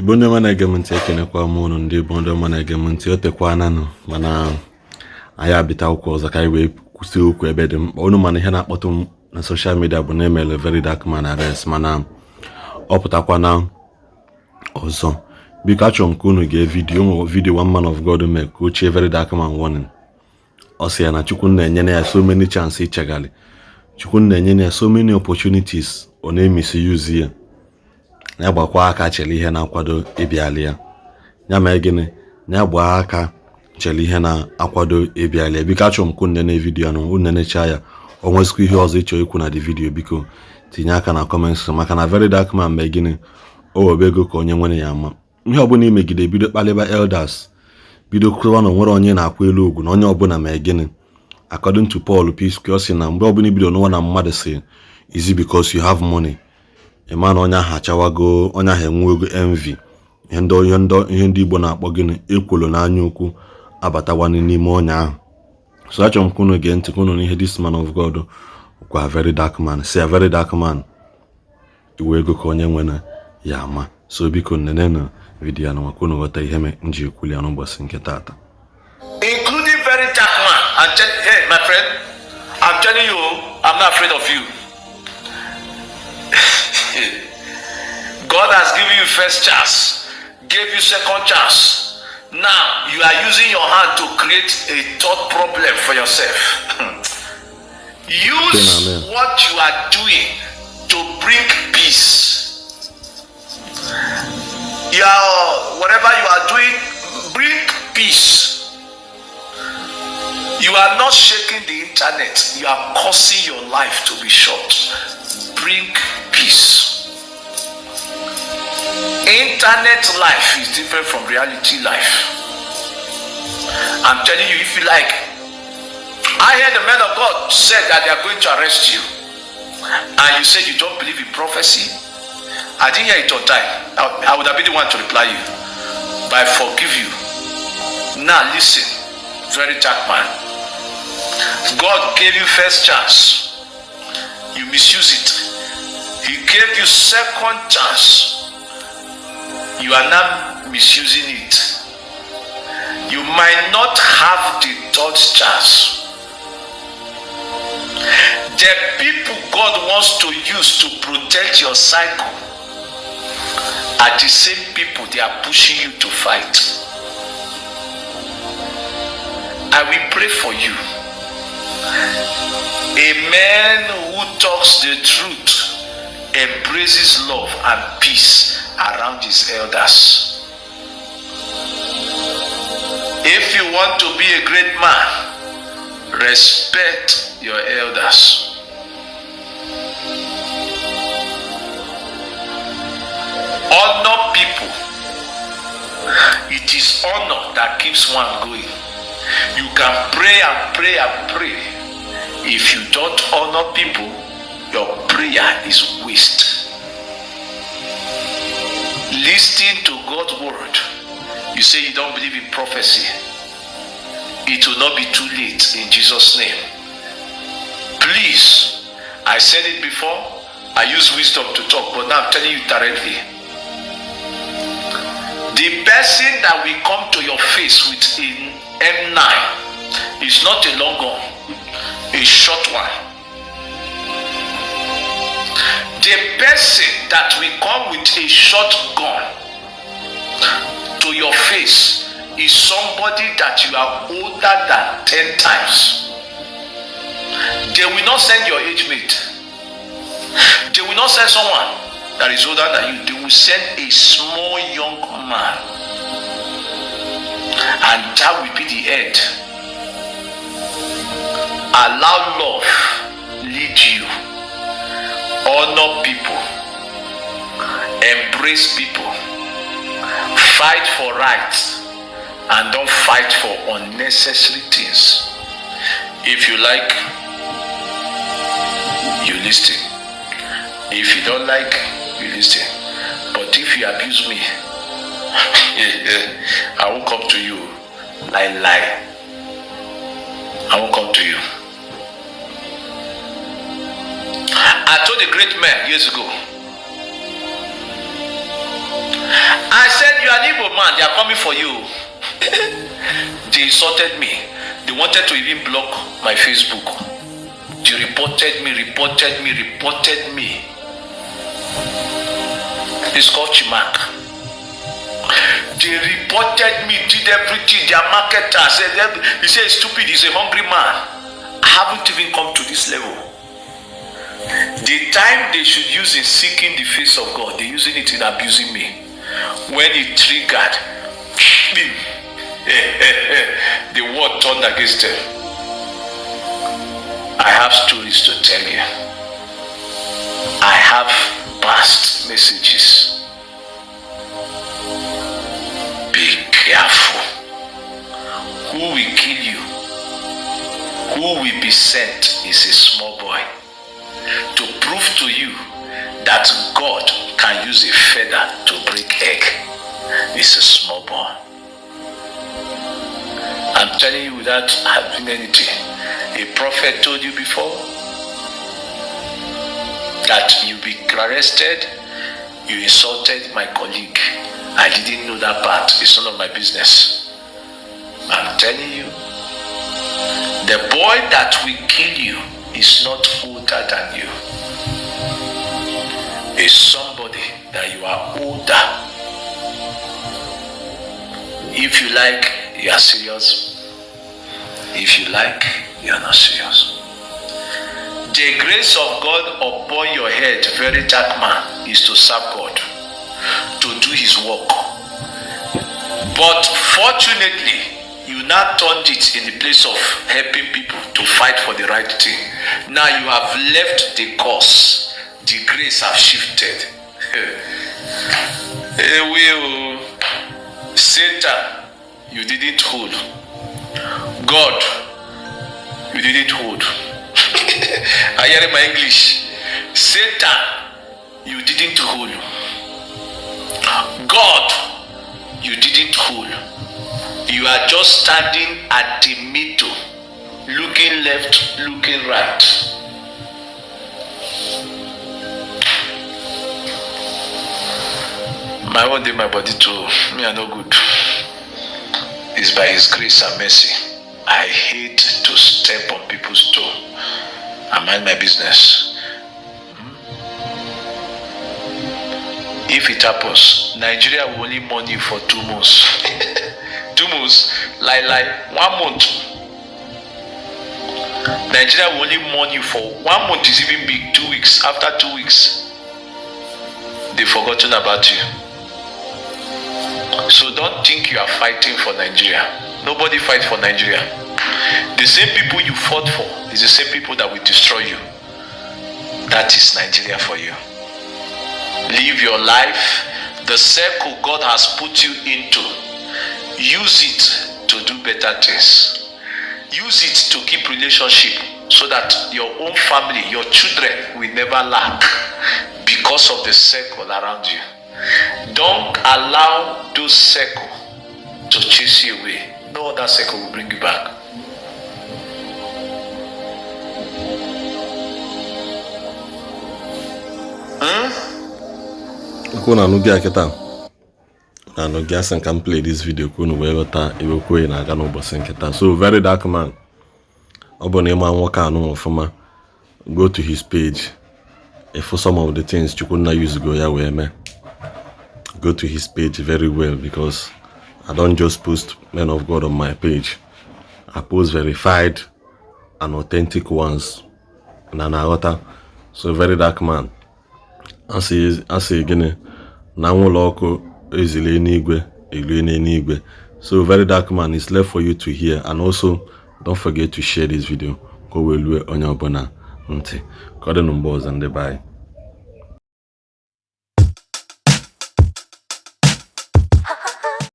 Igbo ndị ọma na-ege m ntị ekenekwa m unu ndị Igbo ndị ọma na-ege m ntị o tekwana nụ mana anyị abịta akwụkwọ ọzọ ka anyị wee kwụsị okwu ebe dị mkpa. Unu mana ihe na-akpọtụ m na social media bụ na-emele Verydarkman arrest mana ọ pụtakwana ọzọ. Biko achọrọ m ka unu gee vidio one man of God mee ka ochie Verydarkman warning. Ọ sị ya na Chukwu na-enye ya so many chance ichegali. Chukwu na-enye ya so many opportunities ọ na-emisuse ya. Ya gbakwa aka chele ihe na-akwado ịbịali ya. Ya mee gịnị? Ya gbaa aka chele ihe na-akwado ịbịali ya. Biko achọrọ m ka unu nene vidio na unu nenecha ya. O nwezikwa ihe ọzọ ịchọ ikwu na the video biko tinye aka na comments maka na Verydarkman mee gịnị? O webego ka onye nwere ya ama. Ihe ọbụla imegide bido kpalịba elders. Bido kwuwa na onwere onye na-akwa elu ugwu na onye ọbụla mee gịnị? According to Paul Peace ọ sị na mgbe ọbụla ibido n'ụwa na mmadụ si is it because you have money? Emana onye ahụ achawago, onye ahụ enwego envy. Ihe ndị Igbo na-akpọ gịnị? Ekwolo n'anya ukwu abatawani n'ime onye ahụ. So achọrọ m ka unu gee ntị unu n'ihe this man of God kwa Verydarkman. Si Verydarkman iwe ego ka onye nwere ya ama. So biko nene na vidio na maka unu ghọta ihe nji ekwuli ya n'ụbọchị nke tata. Including Verydarkman. Hey my friend, I'm telling you, I'm not afraid of you. God has given you first chance, gave you second chance. Now you are using your hand to create a third problem for yourself. Use what you are doing to bring peace. Whatever you are doing, bring peace. You are not shaking the internet, you are causing your life to be short. Bring peace. Internet life is different from reality life. I'm telling you, if you like, I heard the man of God said that they are going to arrest you, and you said you don't believe in prophecy. I didn't hear it on time. I would have been the one to reply you, but I forgive you. Now listen, Verydarkman. God gave you first chance, you misuse it. He gave you second chance, you are now misusing it. You might not have the third chance. The people God wants to use to protect your cycle are the same people they are pushing you to fight. I will pray for you. A man who talks the truth embraces love and peace around his elders. If you want to be a great man, respect your elders. Honor people. It is honor that keeps one going. You can pray and pray and pray. If you don't honor people, your prayer is waste. Listening to God's word. You say you don't believe in prophecy. It will not be too late in Jesus' name. Please, I said it before, I use wisdom to talk, but now I'm telling you directly. The person that will come to your face with an M9 is not a long gun, a short one. The person that will come with a shotgun to your face is somebody that you are older than 10 times. They will not send your age mate. They will not send someone that is older than you. They will send a small young man. And that will be the end. Allow love lead you. Honor people, embrace people, fight for rights, and don't fight for unnecessary things. If you like, you listen. If you don't like, you listen. But if you abuse me, I won't come to you. Lie. I won't come to you. I told a great man years ago, I said, you are an Igbo man, they are coming for you. They insulted me. They wanted to even block my Facebook. They reported me. It's called Chimak. They reported me, did everything. Their marketer said, he said, stupid, he's a hungry man. I haven't even come to this level. The time they should use in seeking the face of God, they're using it in abusing me. When it triggered, the word turned against them. I have stories to tell you. I have past messages. Be careful. Who will kill you, who will be sent is a small boy. To prove to you that God can use a feather to break egg is a small boy. I'm telling you without having anything. A prophet told you before that you'll be arrested. You insulted my colleague. I didn't know that part. It's none of my business. I'm telling you, the boy that will kill you is not older than you. It's somebody that you are older. If you like, you are serious. If you like, you are not serious. The grace of God upon your head, Verydarkman, is to serve God, to do his work. But fortunately, you now turned it in the place of helping people to fight for the right thing. Now you have left the cause. The grace have shifted. Satan, you didn't hold. God, you didn't hold. I hear in my English. Satan, you didn't hold. God, you didn't hold. You are just standing at the middle, looking left, looking right. My own day, my body too. Me are no good. It's by his grace and mercy. I hate to step on people's toe. I mind my business. If it happens, Nigeria will only mourn you for 2 months. 2 months, like 1 month. Nigeria will only mourn you for 1 month. Is even big. 2 weeks. After 2 weeks, they've forgotten about you. So don't think you are fighting for Nigeria. Nobody fights for Nigeria. The same people you fought for is the same people that will destroy you. That is Nigeria for you. Live your life. The circle God has put you into, use it to do better things. Use it to keep relationship so that your own family, your children will never lack because of the circle around you. Don't allow those circle to chase you away. No other circle will bring you back. Kuna nugia kita na nugia san can play this video kunu we ghọta iwekwe na aga n'ụbọchị nketa. So Verydarkman, ọ bụ na ịma nwoke anụ ọfụma, go to his page. For some of the things you could not use go ya wee me. Go to his page very well, because I don't just post men of God on my page. I post verified and authentic ones. So Verydarkman, I say again, na nwụlọ ọkụ ezile n'igwe elu n'igwe. So Verydarkman, is left for you to hear, and also don't forget to share this video. Go well onye ọbụla ntị. Ka ọ dị n'mgbe ọzọ ndị bye.